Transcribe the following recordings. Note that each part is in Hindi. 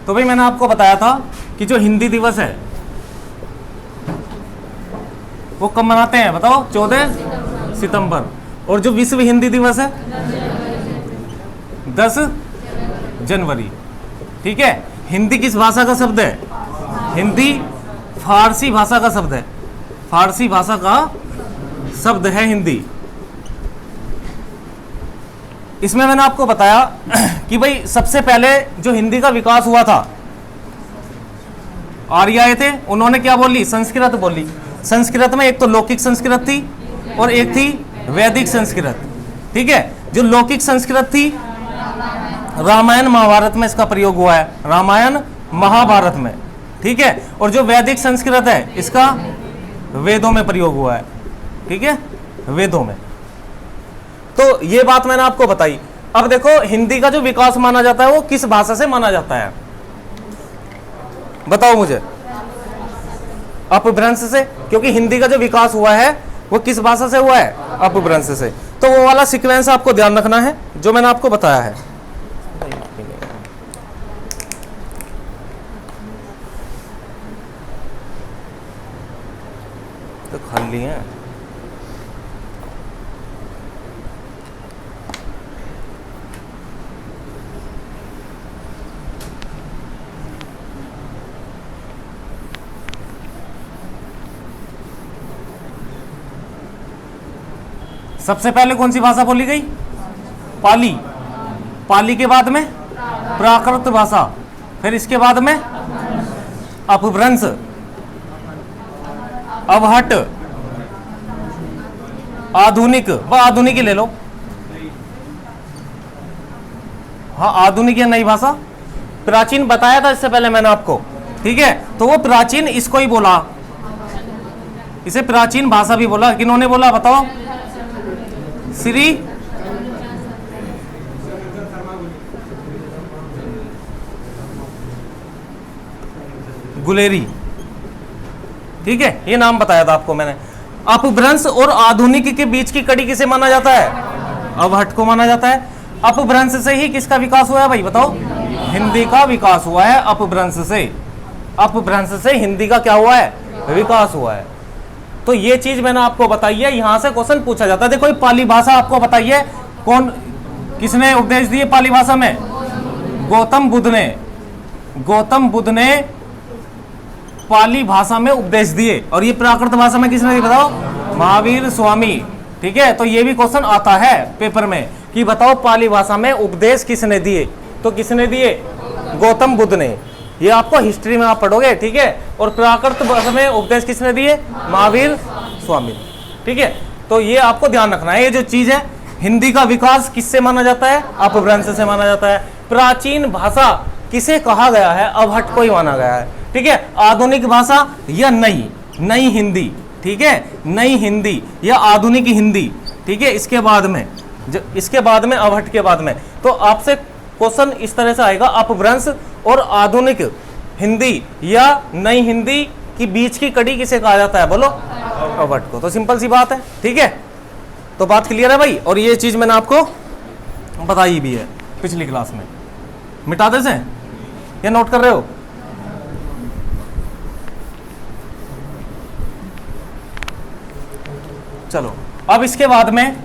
तो भाई मैंने आपको बताया था कि जो हिंदी दिवस है वो कब मनाते हैं बताओ? 14 सितंबर। और जो विश्व हिंदी दिवस है 10 जनवरी। ठीक है। हिंदी किस भाषा का शब्द है? हिंदी फारसी भाषा का शब्द है। फारसी भाषा का शब्द है हिंदी। इसमें मैंने आपको बताया कि भाई सबसे पहले जो हिंदी का विकास हुआ था, आर्य आए थे, उन्होंने क्या बोली? संस्कृत बोली। संस्कृत में एक तो लौकिक संस्कृत थी और एक थी वैदिक संस्कृत। ठीक है। जो लौकिक संस्कृत थी रामायण महाभारत में इसका प्रयोग हुआ है, रामायण महाभारत में। ठीक है। और जो वैदिक संस्कृत है इसका वेदों में प्रयोग हुआ है। ठीक है, वेदों में। तो ये बात मैंने आपको बताई। अब देखो हिंदी का जो विकास माना जाता है वो किस भाषा से माना जाता है? बताओ मुझे। अपभ्रंश से, क्योंकि हिंदी का जो विकास हुआ है वो किस भाषा से हुआ है? अपभ्रंश से। तो वो वाला सीक्वेंस आपको ध्यान रखना है जो मैंने आपको बताया है। तो खाली है। सबसे पहले कौन सी भाषा बोली गई? पाली। पाली के बाद में प्राकृत भाषा, फिर इसके बाद में अपभ्रंश, अवहट, आधुनिक। वह आधुनिक ही ले लो। हाँ, आधुनिक या नई भाषा। प्राचीन बताया था इससे पहले मैंने आपको। ठीक है। तो वो प्राचीन इसको ही बोला, इसे प्राचीन भाषा भी बोला। किन्होंने बोला बताओ? श्री गुलेरी। ठीक है, ये नाम बताया था आपको मैंने। अपभ्रंश और आधुनिक के बीच की कड़ी किसे माना जाता है? अवहट को माना जाता है। अपभ्रंश से ही किसका विकास हुआ है भाई बताओ? हिंदी का विकास हुआ है अपभ्रंश से। अपभ्रंश से हिंदी का क्या हुआ है? विकास हुआ है। तो ये चीज मैंने आपको बताई है। यहां से क्वेश्चन पूछा जाता है। देखो ये पाली भाषा आपको बताइए कौन किसने उपदेश दिए पाली भाषा में? गौतम बुद्ध ने। गौतम बुद्ध ने पाली भाषा में उपदेश दिए। और ये प्राकृत भाषा में किसने दिए बताओ? महावीर स्वामी। ठीक है। तो ये भी क्वेश्चन आता है पेपर में कि बताओ पाली भाषा में उपदेश किसने दिए? तो किसने दिए? गौतम बुद्ध ने। ये आपको हिस्ट्री में आप पढ़ोगे। ठीक है। और प्राकृत भाषा में उपदेश किसने दिए? महावीर स्वामी। ठीक है। तो ये आपको ध्यान रखना है। ये जो चीज है, हिंदी का विकास किससे माना जाता है? अपभ्रंश से माना जाता है। प्राचीन भाषा किसे कहा गया है? अवहट को ही माना गया है। ठीक है। आधुनिक भाषा या नई, नई हिंदी। ठीक है, नई हिंदी या आधुनिक हिंदी। ठीक है। इसके बाद में अवहट के बाद में तो आपसे क्वेश्चन इस तरह से आएगा, अपभ्रंश और आधुनिक हिंदी या नई हिंदी की बीच की कड़ी किसे कहा जाता है? बोलो? अवहट को। तो सिंपल सी बात है। ठीक है। तो बात क्लियर है भाई। और ये चीज मैंने आपको बताई भी है पिछली क्लास में। मिटा दे से ये नोट कर रहे हो? चलो, अब इसके बाद में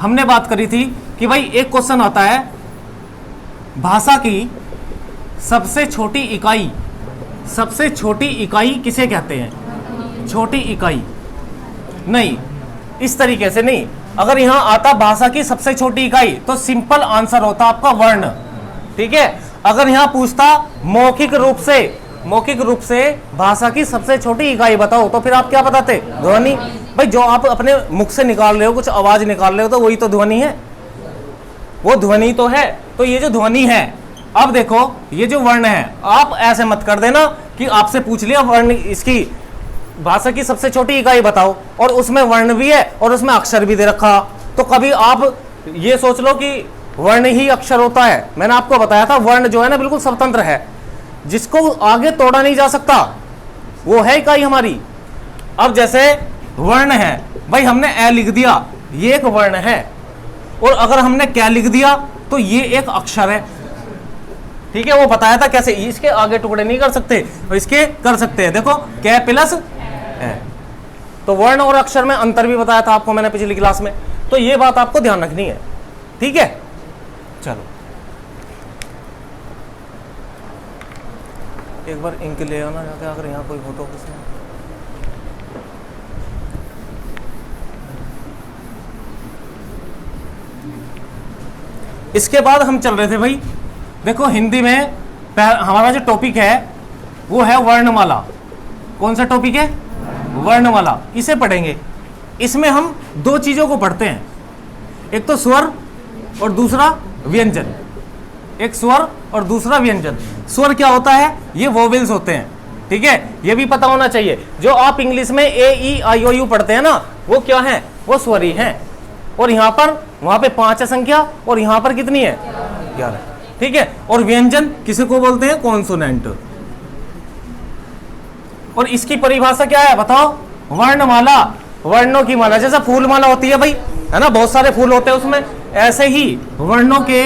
हमने बात करी थी कि भाई एक क्वेश्चन आता है, भाषा की सबसे छोटी इकाई, सबसे छोटी इकाई किसे कहते हैं? छोटी इकाई नहीं, इस तरीके से नहीं। अगर यहां आता भाषा की सबसे छोटी इकाई तो सिंपल आंसर होता आपका वर्ण। ठीक है। अगर यहां पूछता मौखिक रूप से भाषा की सबसे छोटी इकाई बताओ, तो फिर आप क्या बताते? ध्वनि। भाई जो आप अपने मुख से निकाल रहे हो, कुछ आवाज निकाल रहे हो, तो वही तो ध्वनि है। वो ध्वनि तो है। तो ये जो ध्वनि है, अब देखो ये जो वर्ण है, आप ऐसे मत कर देना कि आपसे पूछ लिया वर्ण, इसकी भाषा की सबसे छोटी इकाई बताओ, और उसमें वर्ण भी है और उसमें अक्षर भी दे रखा। तो कभी आप ये सोच लो कि वर्ण ही अक्षर होता है। मैंने आपको बताया था वर्ण जो है ना बिल्कुल स्वतंत्र है, जिसको आगे तोड़ा नहीं जा सकता, वो है इकाई हमारी। अब जैसे वर्ण है, भाई हमने ए लिख दिया, ये एक वर्ण है। और अगर हमने क्या लिख दिया तो ये एक अक्षर है। ठीक है, वो बताया था कैसे इसके आगे टुकड़े नहीं कर सकते और इसके कर सकते हैं। देखो कै प्लस है, तो वर्ण और अक्षर में अंतर भी बताया था आपको मैंने पिछली क्लास में, तो ये बात आपको ध्यान रखनी है। ठीक है, चलो एक बार इंक ले आना जाके, अगर यहाँ कोई हो तो किसी। इसके बाद हम चल रहे थे भाई, देखो हिंदी में हमारा जो टॉपिक है वो है वर्णमाला। कौन सा टॉपिक है? वर्णमाला। इसे पढ़ेंगे। इसमें हम दो चीजों को पढ़ते हैं, एक तो स्वर और दूसरा व्यंजन। एक स्वर और दूसरा व्यंजन। स्वर क्या होता है? ये वोवेल्स होते हैं। ठीक है, ये भी पता होना चाहिए। जो आप इंग्लिश में ए ई आई ओ यू पढ़ते हैं ना, वो क्या है? वो स्वर ही है। और यहां पर वहां पे 5 है संख्या, और यहां पर कितनी है? 11। ठीक है, और व्यंजन किसी को बोलते हैं? कॉन्सोनेंट। और इसकी परिभाषा क्या है बताओ? वर्णमाला, वर्णों की माला। जैसा फूल माला होती है भाई, है ना, बहुत सारे फूल होते हैं उसमें, ऐसे ही वर्णों के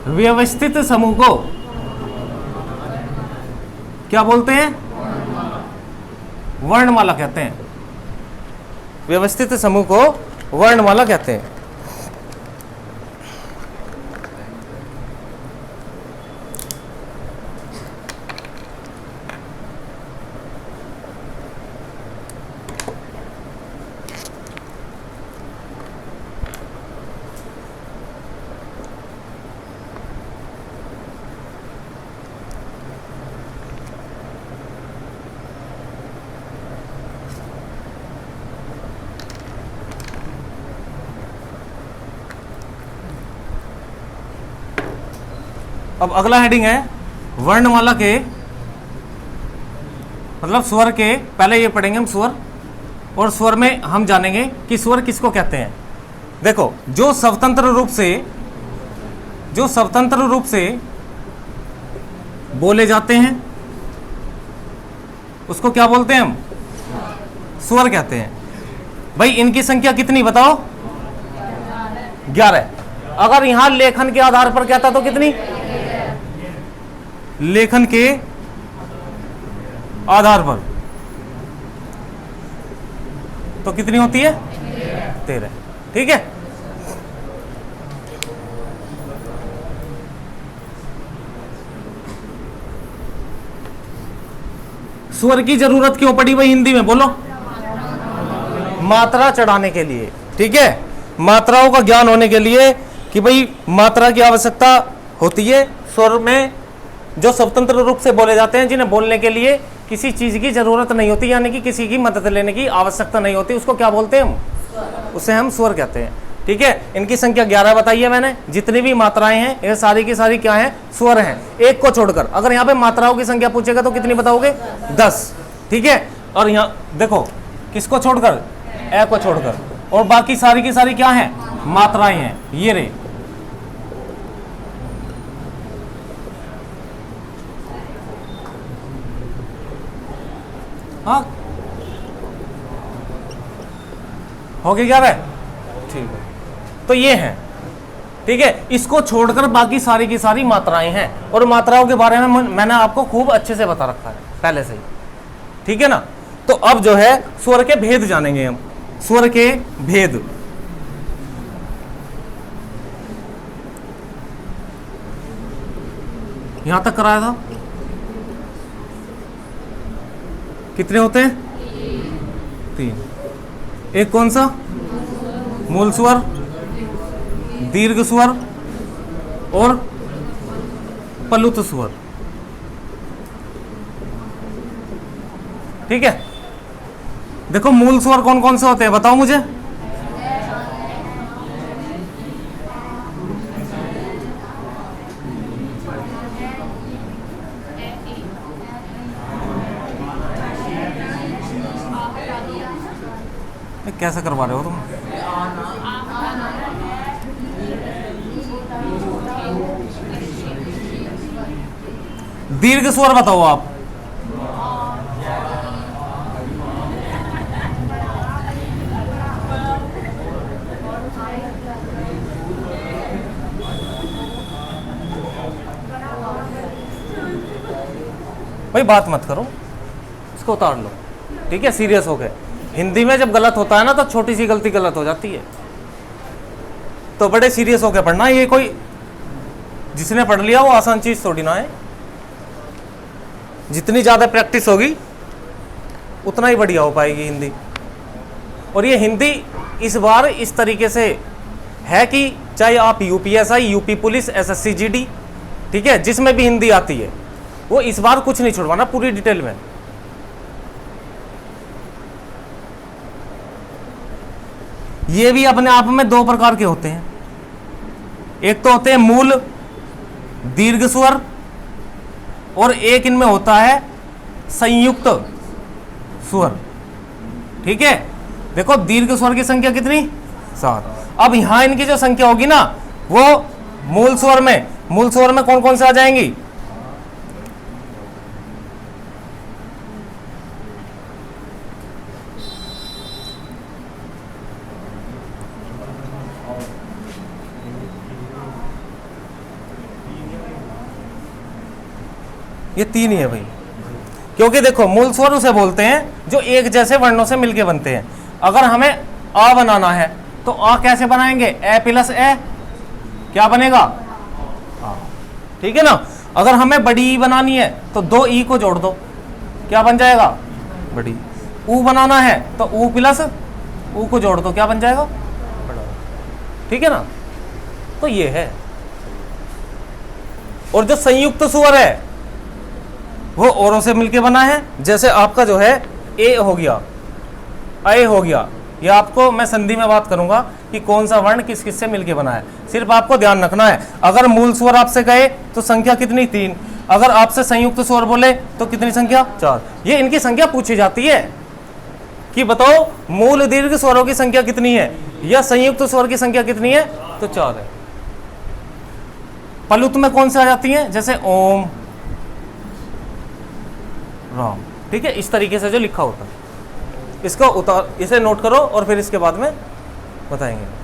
व्यवस्थित समूह को क्या बोलते हैं? वर्णमाला कहते हैं। व्यवस्थित समूह को वर्णमाला कहते हैं। अब अगला हेडिंग है वर्णमाला के, मतलब स्वर के। पहले ये पढ़ेंगे हम स्वर, और स्वर में हम जानेंगे कि स्वर किसको कहते हैं। देखो, जो स्वतंत्र रूप से बोले जाते हैं उसको क्या बोलते हैं हम? स्वर कहते हैं। भाई इनकी संख्या कितनी बताओ? 11। अगर यहां लेखन के आधार पर कहता तो कितनी? लेखन के आधार पर तो कितनी होती है? 13। ठीक है, स्वर की जरूरत क्यों पड़ी भाई हिंदी में? बोलो। मात्रा चढ़ाने के लिए। ठीक है, मात्राओं का ज्ञान होने के लिए कि भाई मात्रा की आवश्यकता होती है। स्वर में जो स्वतंत्र रूप से बोले जाते हैं, जिन्हें बोलने के लिए किसी चीज की जरूरत नहीं होती, यानी कि किसी की मदद लेने की आवश्यकता नहीं होती, उसको क्या बोलते हैं हम? उसे हम स्वर कहते हैं। ठीक है, इनकी संख्या 11 बताई है मैंने। जितनी भी मात्राएं हैं ये सारी की सारी क्या है? स्वर हैं, एक को छोड़कर। अगर यहाँ पे मात्राओं की संख्या पूछेगा तो कितनी बताओगे? 10। ठीक है, और यहाँ देखो किसको छोड़कर? ए को छोड़कर, और बाकी सारी की सारी क्या है? मात्राएं हैं। ये रे, हाँ हो गया 11। ठीक है, तो ये है। ठीक है, इसको छोड़कर बाकी सारी की सारी मात्राएं हैं, और मात्राओं के बारे में मैंने आपको खूब अच्छे से बता रखा है पहले से ही। ठीक है ना, तो अब जो है स्वर के भेद जानेंगे हम। स्वर के भेद, यहां तक कराया था। कितने होते हैं? 3। एक कौन सा? मूल स्वर, दीर्घ स्वर और प्लुत स्वर। ठीक है, देखो मूल स्वर कौन कौन से होते हैं बताओ मुझे? कैसे करवा रहे हो तुम? दीर्घ स्वर बताओ आप। भाई बात मत करो, इसको उतार लो, ठीक है, सीरियस हो गए। हिंदी में जब गलत होता है ना तो छोटी सी गलती गलत हो जाती है, तो बड़े सीरियस होकर पढ़ना। ये कोई जिसने पढ़ लिया वो आसान चीज थोड़ी ना है, जितनी ज्यादा प्रैक्टिस होगी उतना ही बढ़िया हो पाएगी हिंदी। और ये हिंदी इस बार इस तरीके से है कि चाहे आप UPSI, UP police, SSC GD, ठीक है, जिसमें भी हिंदी आती है वो इस बार कुछ नहीं छुड़वाना, पूरी डिटेल में। ये भी अपने आप में दो प्रकार के होते हैं, एक तो होते हैं मूल दीर्घ स्वर और एक इनमें होता है संयुक्त स्वर, ठीक है। देखो दीर्घ स्वर की संख्या कितनी, 7। अब यहां इनकी जो संख्या होगी ना वो मूल स्वर में कौन कौन से आ जाएंगी, ये 3 ही है भाई, क्योंकि देखो मूल स्वर उसे बोलते हैं जो एक जैसे वर्णों से मिलके बनते हैं। अगर हमें आ बनाना है तो आ कैसे बनाएंगे, ए प्लस ए क्या बनेगा, आ, ठीक है ना। अगर हमें बड़ी ई बनानी है तो 2 ई को जोड़ दो, क्या बन जाएगा, बड़ी। ऊ बनाना है तो ऊ प्लस ऊ को जोड़ दो, क्या बन जाएगा, बड़ा, ठीक है ना। तो ये है। और जो संयुक्त स्वर है वो औरों से मिलके बना है, जैसे आपका जो है ए हो गया, ए हो गया, ये आपको मैं संधि में बात करूंगा कि कौन सा वर्ण किस किस से मिलके बना है, सिर्फ आपको ध्यान रखना है। अगर मूल स्वर आपसे कहे तो संख्या कितनी, 3। अगर आपसे संयुक्त स्वर बोले तो कितनी संख्या, 4। ये इनकी संख्या पूछी जाती है कि बताओ मूल दीर्घ स्वरों की संख्या कितनी है या संयुक्त स्वर की संख्या कितनी है, तो 4 है। पलुत में कौन से आ जाती है, जैसे ओम, राम, ठीक है, इस तरीके से जो लिखा होता है इसको उतार, इसे नोट करो और फिर इसके बाद में बताएंगे।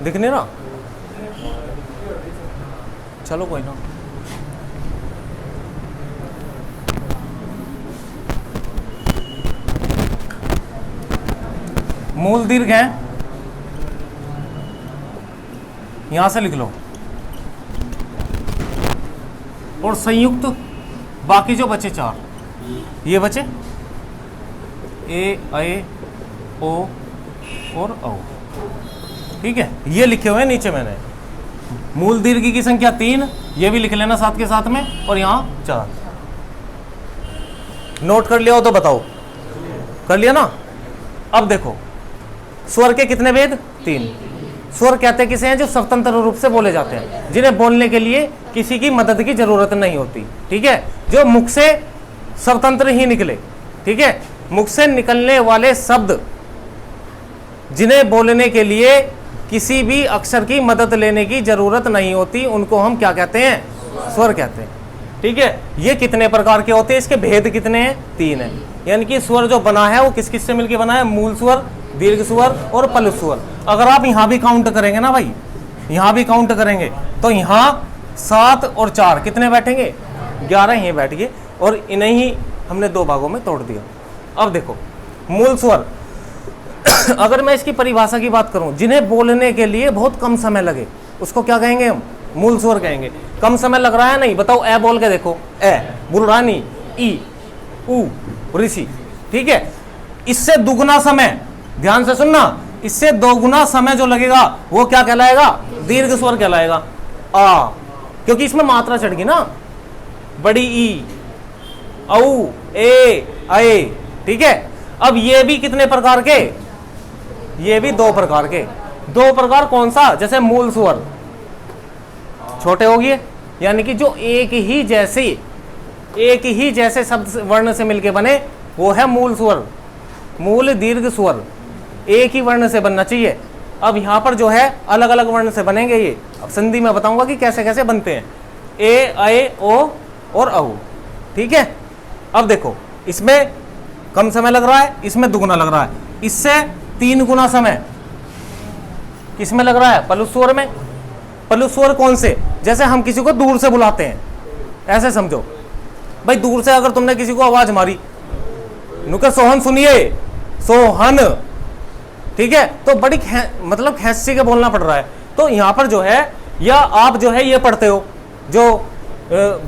दिख नहीं रहा, चलो कोई ना। मूल दीर्घ है, यहां से लिख लो, और संयुक्त बाकी जो बचे 4 ये बचे ए, ओ और औ, ठीक है। ये लिखे हुए हैं नीचे मैंने, मूल दीर्घ की संख्या 3, ये भी लिख लेना साथ के साथ में, और यहां 4। नोट कर लिया हो तो बताओ, कर लिया ना। अब देखो स्वर के कितने भेद, 3। स्वर कहते किसे हैं, जो स्वतंत्र रूप से बोले जाते हैं, जिन्हें बोलने के लिए किसी की मदद की जरूरत नहीं होती, ठीक है, जो मुख से स्वतंत्र ही निकले, ठीक है। मुख से निकलने वाले शब्द जिन्हें बोलने के लिए किसी भी अक्षर की मदद लेने की जरूरत नहीं होती, उनको हम क्या कहते हैं, स्वर कहते हैं, ठीक है। ये कितने प्रकार के होते हैं, इसके भेद कितने हैं, 3 है। यानी कि स्वर जो बना है वो किस किस से मिलकर बना है, मूल स्वर, दीर्घ स्वर और पलु स्वर। अगर आप यहां भी काउंट करेंगे ना भाई, यहां भी काउंट करेंगे तो यहां 7 और 4 कितने बैठेंगे, 11 ही बैठ गए, और इन्हें ही हमने 2 भागों में तोड़ दिया। अब देखो मूल स्वर अगर मैं इसकी परिभाषा की बात करूं, जिन्हें बोलने के लिए बहुत कम समय लगे उसको क्या कहेंगे हम, मूल स्वर कहेंगे। कम समय लग रहा है नहीं, बताओ ए बोल के देखो, ए, बुरानी, ई, ऊ, ऋषि, ठीक है। इससे दुगुना समय, ध्यान से सुनना, इससे 2 गुना समय जो लगेगा वो क्या कहलाएगा, दीर्घ स्वर कहलाएगा, आ, क्योंकि इसमें मात्रा चढ़ गई ना, बड़ी ई, औ, ए, ठीक है। अब ये भी कितने प्रकार के, ये भी 2 प्रकार के। 2 प्रकार कौन सा, जैसे मूल स्वर छोटे हो गए, यानी कि जो एक ही जैसे शब्द वर्ण से मिलके बने वो है मूल स्वर, मूल दीर्घ स्वर एक ही वर्ण से बनना चाहिए। अब यहां पर जो है अलग अलग वर्ण से बनेंगे ये, अब संधि में बताऊंगा कि कैसे कैसे बनते हैं, ए, ऐ, ओ और औ, ठीक है। अब देखो इसमें कम समय लग रहा है, इसमें दुगुना लग रहा है, इससे 3 गुना समय किसमें लग रहा है, पलुस स्वर में। पलुस स्वर कौन से, जैसे हम किसी को दूर से बुलाते हैं, ऐसे समझो भाई, दूर से अगर तुमने किसी को आवाज मारी, नुकर सोहन सुनिए, सोहन, ठीक है, तो बड़ी मतलब खैसी के बोलना पड़ रहा है। तो यहां पर जो है, या आप जो है ये पढ़ते हो, जो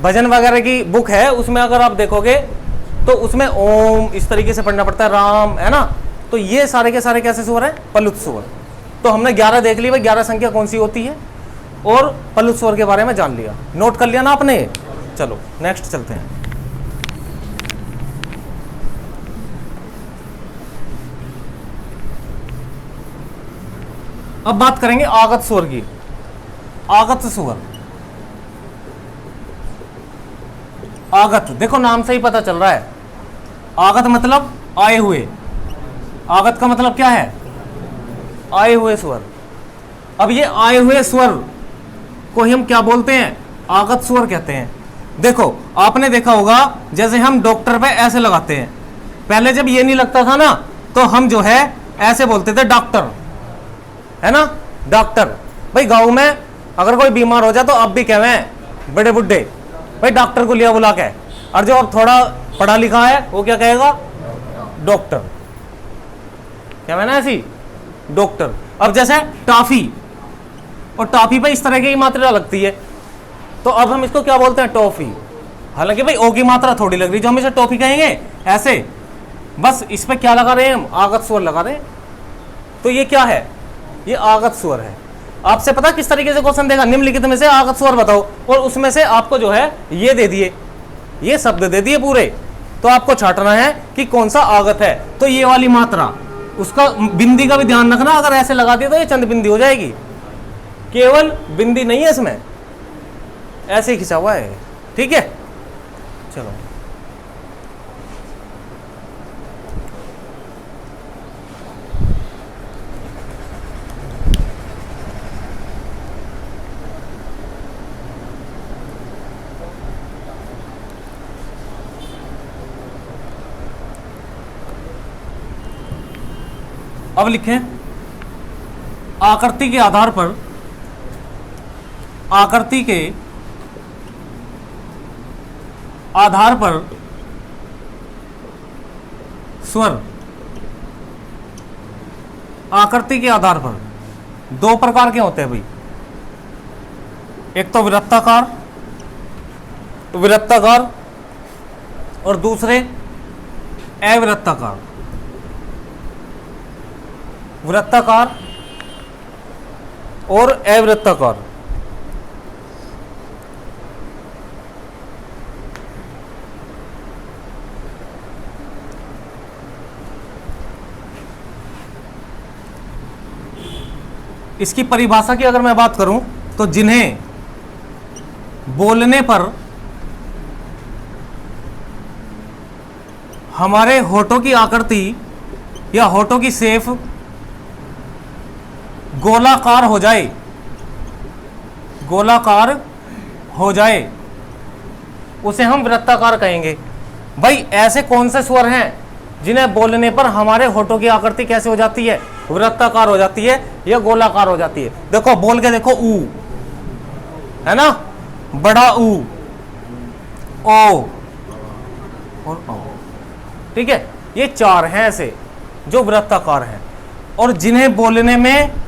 भजन वगैरह की बुक है उसमें अगर आप देखोगे तो उसमें ओम इस तरीके से पढ़ना पड़ता है, राम, है ना। तो ये सारे के सारे कैसे स्वर है, पलुत स्वर। तो हमने 11 देख ली भाई, 11 संख्या कौन सी होती है, और पलुत स्वर के बारे में जान लिया, नोट कर लिया ना आपने। चलो नेक्स्ट चलते हैं। अब बात करेंगे आगत स्वर की। आगत स्वर, आगत देखो नाम से ही पता चल रहा है, आगत मतलब आए हुए, आगत का मतलब क्या है, आए हुए स्वर। अब ये आए हुए स्वर को हम क्या बोलते हैं, आगत स्वर कहते हैं। देखो आपने देखा होगा, जैसे हम डॉक्टर पे ऐसे लगाते हैं, पहले जब ये नहीं लगता था ना तो हम जो है ऐसे बोलते थे डॉक्टर, है ना, डॉक्टर। भाई गांव में अगर कोई बीमार हो जाए तो अब भी कहें बड़े बुड्ढे, भाई डॉक्टर को लिया बुला के, और जो अब थोड़ा पढ़ा लिखा है वो क्या कहेगा, डॉक्टर, क्या है ना, ऐसी डॉक्टर। अब जैसे टॉफी, और टॉफी पे इस तरह की मात्रा लगती है, तो अब हम इसको क्या बोलते हैं, टॉफी। हालांकि भाई ओ की मात्रा थोड़ी लग रही, जो हम इसे टॉफी कहेंगे ऐसे, बस इस पे क्या लगा रहे हैं हम, आगत स्वर लगा रहे हैं। तो ये क्या है, ये आगत स्वर है। आपसे पता किस तरीके से क्वेश्चन देगा, निम्नलिखित में से आगत स्वर बताओ, और उसमें से आपको जो है ये दे दिए, ये शब्द दे दिए पूरे, तो आपको छांटना है कि कौन सा आगत है। तो ये वाली मात्रा, उसका बिंदी का भी ध्यान रखना, अगर ऐसे लगा दिया तो ये चंद बिंदी हो जाएगी, केवल बिंदी नहीं है इसमें, ऐसे ही खिंचा हुआ है, ठीक है। चलो अब लिखें, आकृति के आधार पर, आकृति के आधार पर स्वर, आकृति के आधार पर 2 प्रकार के होते हैं भाई, एक तो वृत्ताकार, वृत्ताकार, और दूसरे अवृत्ताकार। वृत्ताकार और अवृत्ताकार। इसकी परिभाषा की अगर मैं बात करूं तो जिन्हें बोलने पर हमारे होठों की आकृति या होठों की शेप गोलाकार हो जाए, गोलाकार हो जाए, उसे हम वृत्ताकार कहेंगे। भाई ऐसे कौन से स्वर हैं जिन्हें बोलने पर हमारे होठों की आकृति कैसे हो जाती है, वृत्ताकार हो जाती है या गोलाकार हो जाती है। देखो बोल के देखो, ऊ है ना, बड़ा ऊ, ओ और ओ, ठीक है। ये 4 हैं ऐसे जो वृत्ताकार हैं, और जिन्हें बोलने में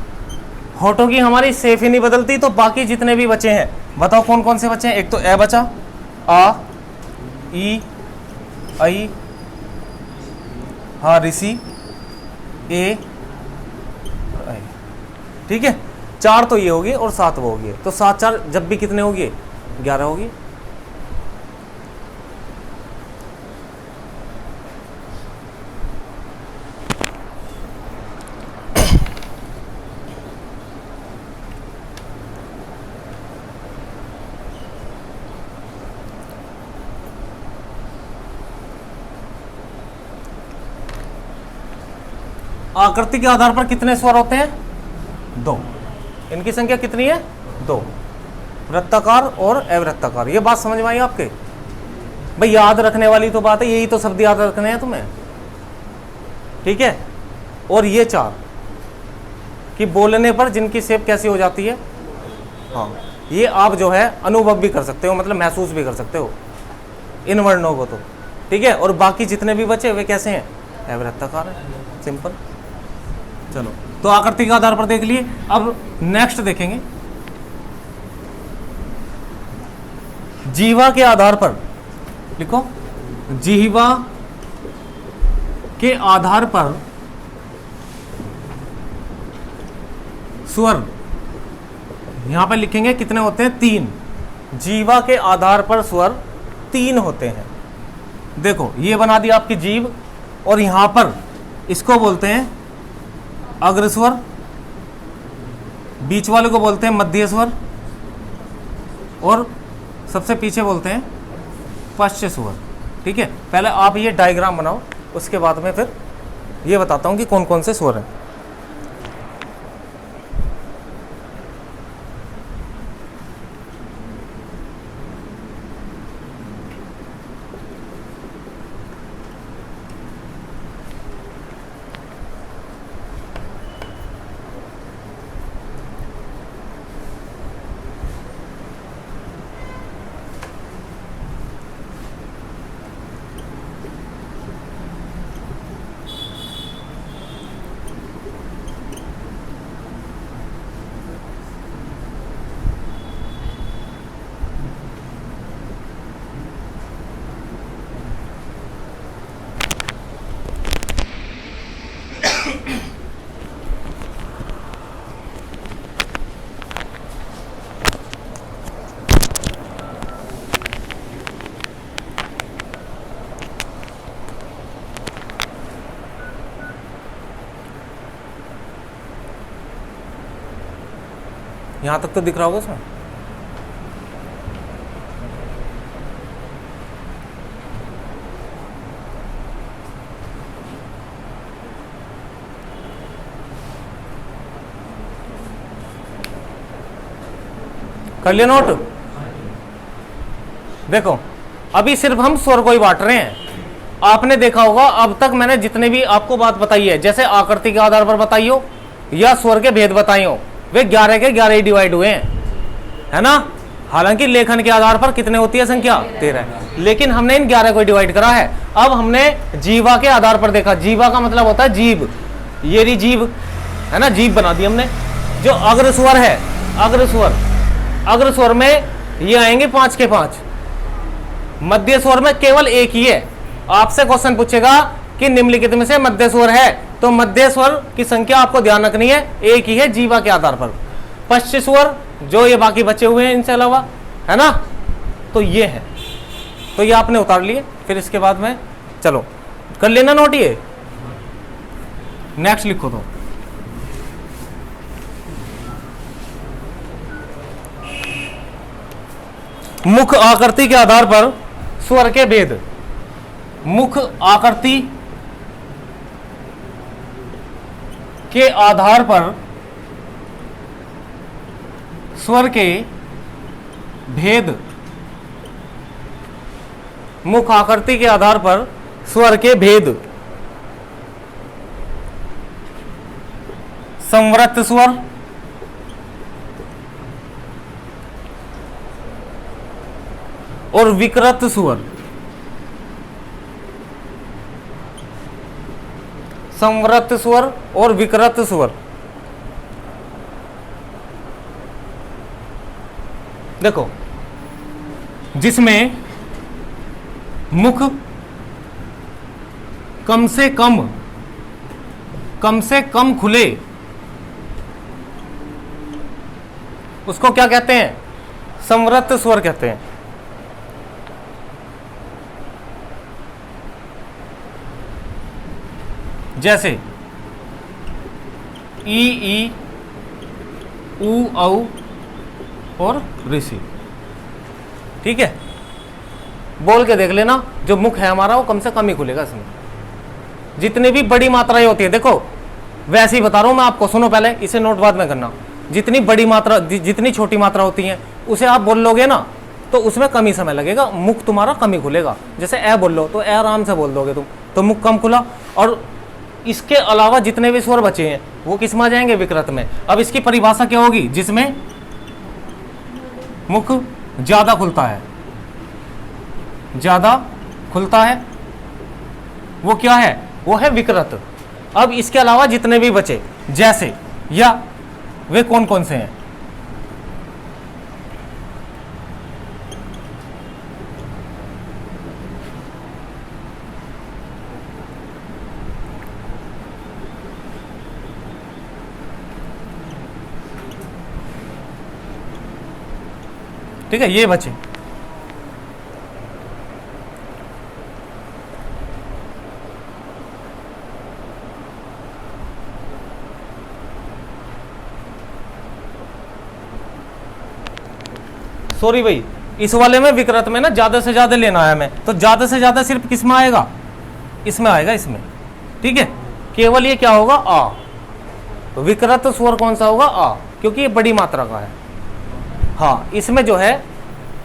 होठों की हमारी शेप ही नहीं बदलती, तो बाकी जितने भी बचे हैं बताओ कौन कौन से बचे हैं। एक तो ए बचा, आ, ई, आई, हा ऋषि, ए, आई, ठीक है। 4 तो ये होगी और 7 वो होगी, तो 7 4 जब भी कितने होगी, 11 होगी। आकृति के आधार पर कितने स्वर होते हैं? 2। इनकी संख्या कितनी है? 2। वृत्ताकार और अवृत्ताकार। ये बात समझ में आई आपके? भाई याद रखने वाली तो बात है, यही तो शब्द याद रखने हैं तुम्हें, ठीक है। और ये 4 कि बोलने पर जिनकी शेप कैसी हो जाती है, हाँ, ये आप जो है अनुभव भी कर सकते हो, मतलब महसूस भी कर सकते हो इन वर्णों को, तो ठीक है। और बाकी जितने भी बचे वे कैसे हैं? अवृत्ताकार है, सिंपल। चलो, तो आकृति के आधार पर देख लिए। अब नेक्स्ट देखेंगे जीवा के आधार पर। लिखो, जीवा के आधार पर स्वर, यहां पर लिखेंगे कितने होते हैं? 3। जीवा के आधार पर स्वर 3 होते हैं। देखो, ये बना दी आपकी जीव, और यहां पर इसको बोलते हैं अग्रस्वर, बीच वाले को बोलते हैं मध्य स्वर, और सबसे पीछे बोलते हैं पश्च स्वर, ठीक है। पहले आप ये डायग्राम बनाओ, उसके बाद में फिर ये बताता हूं कि कौन कौन से स्वर हैं। यहां तक तो दिख रहा होगा उसमें। कर लिया नोट? देखो, अभी सिर्फ हम स्वर को ही बांट रहे हैं। आपने देखा होगा अब तक मैंने जितने भी आपको बात बताई है, जैसे आकृति के आधार पर बताई हो या स्वर के भेद बताई हो, वे 11 के 11 ही डिवाइड हुए हैं, है ना। हालांकि लेखन के आधार पर कितने होती है संख्या? 13, लेकिन हमने इन 11 को डिवाइड करा है। अब हमने जीवा के आधार पर देखा। जीवा का मतलब होता है जीव, ये रही जीव, है ना, जीव बना दी हमने। जो अग्रस्वर है, अग्रस्वर में ये आएंगे 5 के 5। मध्य स्वर में केवल एक ही है। आपसे क्वेश्चन पूछेगा कि निम्नलिखित में से मध्य स्वर है, तो मध्य स्वर की संख्या आपको ध्यान रखनी है, एक ही है जीवा के आधार पर। पश्च स्वर जो ये बाकी बचे हुए हैं इनसे अलावा, है ना, तो ये है, तो ये आपने उतार लिए। फिर इसके बाद में चलो कर लेना नोट। ये नेक्स्ट लिखो तो मुख आकृति के आधार पर स्वर के भेद। मुख आकृति के आधार पर स्वर के भेद। मुख आकृति के आधार पर स्वर के भेद। संवृत्त स्वर, और विकृत स्वर। संवृत्त स्वर और विकृत स्वर। देखो, जिसमें मुख कम से कम खुले, उसको क्या कहते हैं? संवृत्त स्वर कहते हैं। जैसे ई, ऊ, औ और ऋषि, ठीक है। बोल के देख लेना, जो मुख है हमारा वो कम से कम ही खुलेगा इसमें। जितनी भी बड़ी मात्राएं होती है, देखो वैसे ही बता रहा हूं मैं आपको, सुनो पहले, इसे नोट बाद में करना। जितनी बड़ी मात्रा, जितनी छोटी मात्रा होती है उसे आप बोल लोगे ना तो उसमें कम ही समय लगेगा, मुख तुम्हारा कम ही खुलेगा। जैसे ए बोल लो तो ए आराम से बोल दोगे तुम, तो मुख कम खुला। और इसके अलावा जितने भी स्वर बचे हैं वो किस में आ जाएंगे, विकृत में। अब इसकी परिभाषा क्या होगी, जिसमें मुख ज्यादा खुलता है, ज्यादा खुलता है, वो क्या है, वो है विकृत। अब इसके अलावा जितने भी बचे जैसे या, वे कौन कौन से हैं, ठीक है, ये बचे। सॉरी भाई, इस वाले में विकृत में ना ज्यादा से ज्यादा लेना है मैं, तो ज्यादा से ज्यादा सिर्फ किस में आएगा, इसमें आएगा, इसमें। ठीक है, केवल ये क्या होगा, आ। तो विकृत स्वर कौन सा होगा, आ, क्योंकि ये बड़ी मात्रा का है। हाँ, इसमें जो है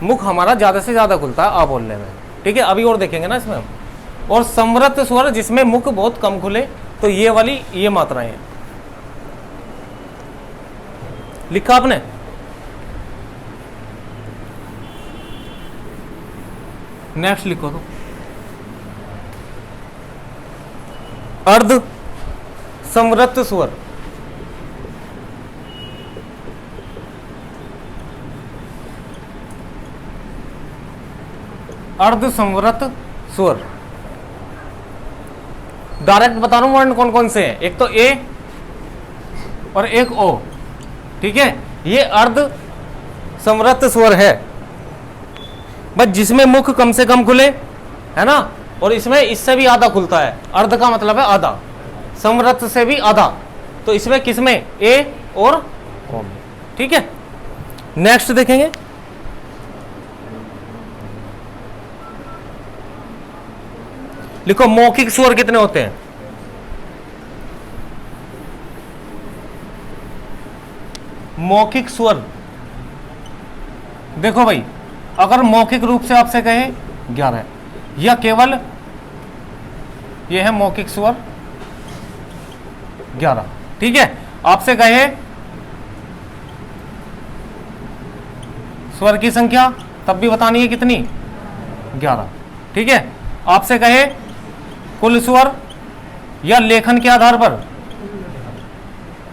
मुख हमारा ज्यादा से ज्यादा खुलता है आ बोलने में। ठीक है, अभी और देखेंगे ना इसमें हम। और संवृत स्वर जिसमें मुख बहुत कम खुले, तो ये वाली ये मात्राएं हैं। लिखा आपने, नेक्स्ट लिखो तो, अर्ध संवृत स्वर, अर्ध संवृत स्वर। डायरेक्ट बता रहा हूं वर्ण कौन कौन से हैं, एक तो ए और एक ओ। ठीक है, ये अर्ध संवृत स्वर है, बस जिसमें मुख कम से कम खुले, है ना, और इसमें इससे भी आधा खुलता है। अर्ध का मतलब है आधा, संवृत से भी आधा, तो इसमें किसमें, ए और ओ में। ठीक है, नेक्स्ट देखेंगे, लिखो मौखिक स्वर कितने होते हैं। मौखिक स्वर, देखो भाई, अगर मौखिक रूप से आपसे कहे 11, या केवल ये है मौखिक स्वर 11। ठीक है, आपसे कहे स्वर की संख्या, तब भी बतानी है कितनी, 11। ठीक है, आपसे कहे कुल स्वर, या लेखन के आधार पर,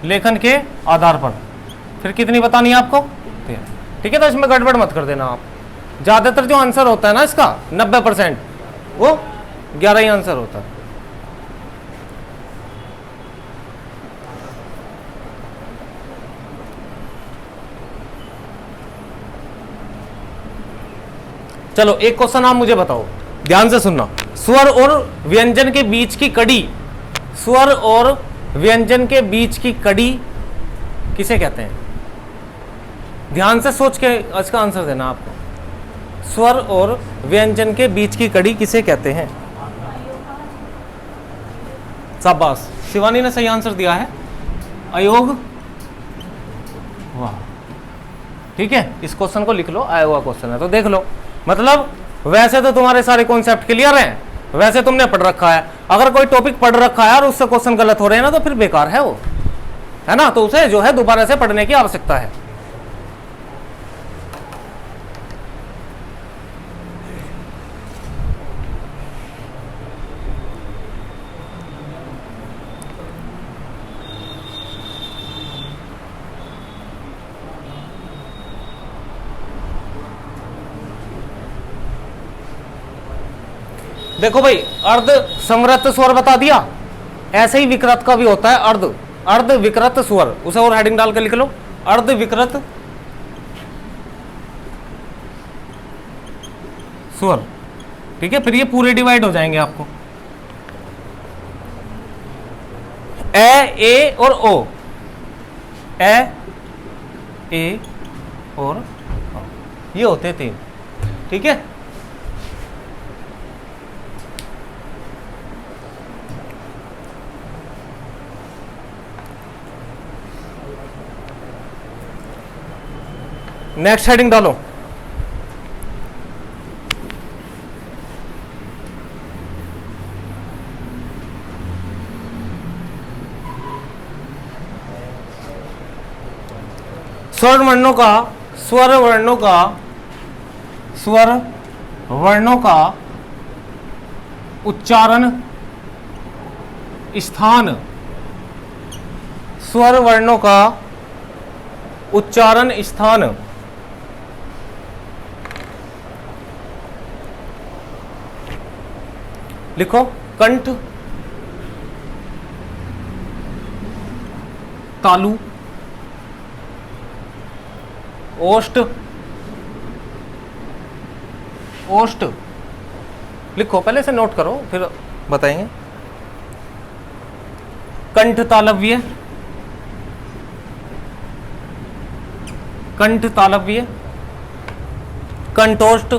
लेखन के आधार पर, फिर कितनी बतानी है आपको, 13। ठीक है, तो इसमें गड़बड़ मत कर देना आप। ज्यादातर जो आंसर होता है ना इसका 90%, वो 11 ही आंसर होता है। चलो एक क्वेश्चन आप मुझे बताओ, ध्यान से सुनना। स्वर और व्यंजन के बीच की कड़ी, स्वर और व्यंजन के बीच की कड़ी किसे कहते हैं? ध्यान से सोच के इसका आंसर देना आपको। स्वर और व्यंजन के बीच की कड़ी किसे कहते हैं? शाबाश, शिवानी ने सही आंसर दिया है, अयोग। वाह, ठीक है, इस क्वेश्चन को लिख लो, आया हुआ क्वेश्चन है तो देख लो। मतलब वैसे तो तुम्हारे सारे कॉन्सेप्ट क्लियर हैं, वैसे तुमने पढ़ रखा है। अगर कोई टॉपिक पढ़ रखा है और उससे क्वेश्चन गलत हो रहे हैं ना, तो फिर बेकार है वो, है ना। तो उसे जो है दोबारा से पढ़ने की आवश्यकता है। देखो भाई, अर्ध संवृत स्वर बता दिया, ऐसे ही विकृत का भी होता है अर्ध, अर्ध विकृत स्वर। उसे और हेडिंग डाल के लिख लो, अर्ध विकृत स्वर। ठीक है, फिर ये पूरे डिवाइड हो जाएंगे आपको, ए और ओ, ए और ओ, ये होते हैं 3। ठीक है, नेक्स्ट हेडिंग डालो। स्वर वर्णों का स्वर वर्णों का स्वर वर्णों का उच्चारण स्थान, स्वर वर्णों का उच्चारण स्थान। लिखो कंठ, तालु, ओष्ठ, ओष्ठ। लिखो, पहले से नोट करो फिर बताएंगे। कंठ तालव्य, कंठ तालव्य, कंठोष्ठ,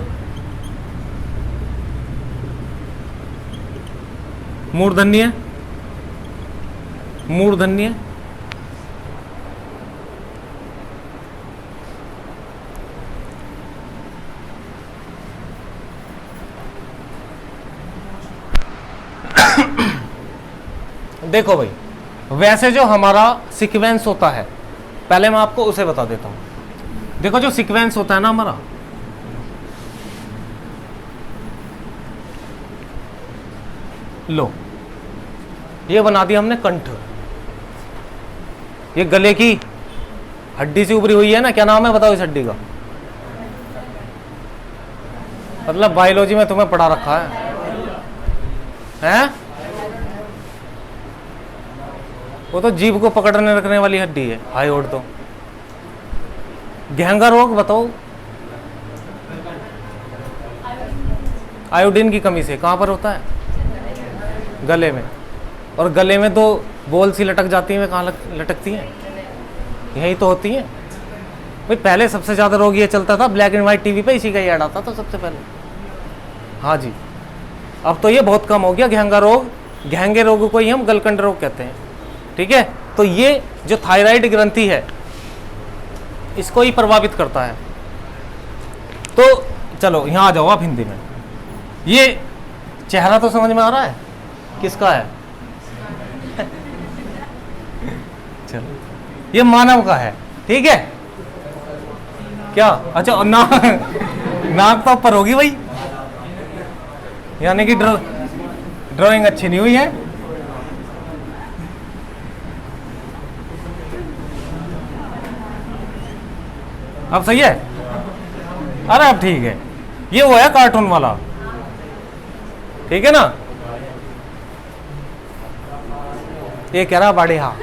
मूर्धन्य, मूर्धन्य, देखो भाई, वैसे जो हमारा सीक्वेंस होता है, पहले मैं आपको उसे बता देता हूं। देखो जो सीक्वेंस होता है ना हमारा, लो ये बना दिया हमने कंठ। ये गले की हड्डी से उभरी हुई है ना, क्या नाम है बताओ इस हड्डी का? मतलब बायोलॉजी में तुम्हें पढ़ा रखा है? वो तो जीभ को पकड़ने रखने वाली हड्डी है, हाइड। तो घेंगा रोग बताओ, आयोडीन की कमी से कहां पर होता है? गले में। और गले में तो बोल सी लटक जाती है, कहां लटकती हैं? यही तो होती है भाई। पहले सबसे ज्यादा रोग ये चलता था, ब्लैक एंड व्हाइट टीवी पे इसी का ऐड आता था सबसे पहले। हाँ जी, अब तो ये बहुत कम हो गया घेंगा रोग। घेंगे रोग को ही हम गलकंड रोग कहते हैं, ठीक है। तो ये जो थायराइड ग्रंथि है, इसको ही प्रभावित करता है। तो चलो यहां आ जाओ आप हिंदी में। ये चेहरा तो समझ में आ रहा है किसका है? चलो, ये मानव का है, ठीक है क्या? अच्छा, नाक तो ऊपर होगी भाई, यानी कि ड्राइंग अच्छी नहीं हुई है। अब सही है? अरे अब ठीक है। ये वो है कार्टून वाला, ठीक है ना? ये कह रहा बाड़ी, हाँ।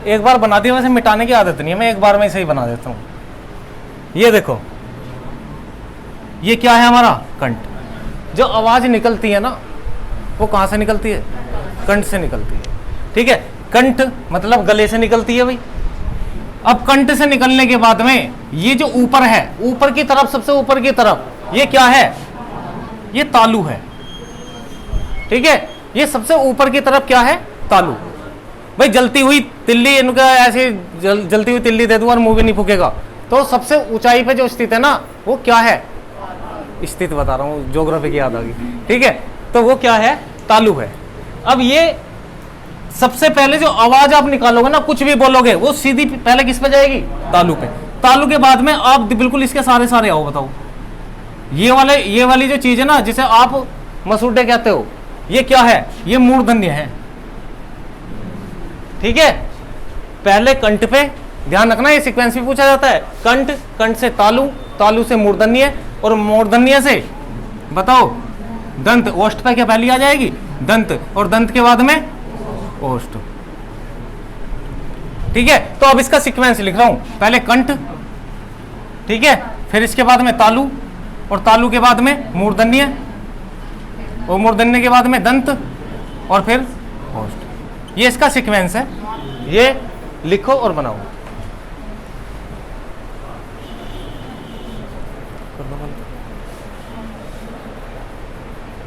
एक बार बना दिया, वैसे मिटाने की आदत नहीं है, मैं एक बार में सही बना देता हूं। ये देखो, ये क्या है हमारा? कंठ। जो आवाज निकलती है ना, वो कहां से निकलती है? कंठ से निकलती है, ठीक है। कंठ मतलब गले से निकलती है भाई। अब कंठ से निकलने के बाद में ये जो ऊपर है, ऊपर की तरफ, सबसे ऊपर की तरफ, ये क्या है? ये तालु है, ठीक है। ये सबसे ऊपर की तरफ क्या है? तालु। भाई जलती हुई तिल्ली, इनका ऐसे जलती हुई तिल्ली दे दूं और मुंह भी नहीं फूकेगा। तो सबसे ऊंचाई पे जो स्थित है ना, वो क्या है? स्थित बता रहा हूं, ज्योग्राफी की याद आ गई, ठीक है। तो वो क्या है? तालु है। अब ये सबसे पहले जो आवाज आप निकालोगे ना, कुछ भी बोलोगे, वो सीधी पहले किस पे जाएगी? तालु पे। तालु के बाद में आप बिल्कुल इसके सारे सारे आओ, बताओ। ये वाली जो चीज है ना, जिसे आप मसूड़े कहते हो, ये क्या है? ये मूर्धन्य है, ठीक है। पहले कंठ पे ध्यान रखना, ये सीक्वेंस भी पूछा जाता है। कंठ, कंठ से तालु, तालु से मूर्धन्य, और मूर्धन्य से बताओ दंत। ओष्ठ पे क्या पहली आ जाएगी? दंत, और दंत के बाद में ओष्ठ, ठीक है। तो अब इसका सीक्वेंस लिख रहा हूं, पहले कंठ, ठीक है, फिर इसके बाद में तालु, और तालु के बाद में मूर्धन्य, और मूर्धन्य के बाद में दंत, और फिर ओष्ठ। ये इसका सीक्वेंस है। ये लिखो और बनाओ। कर दो बंद।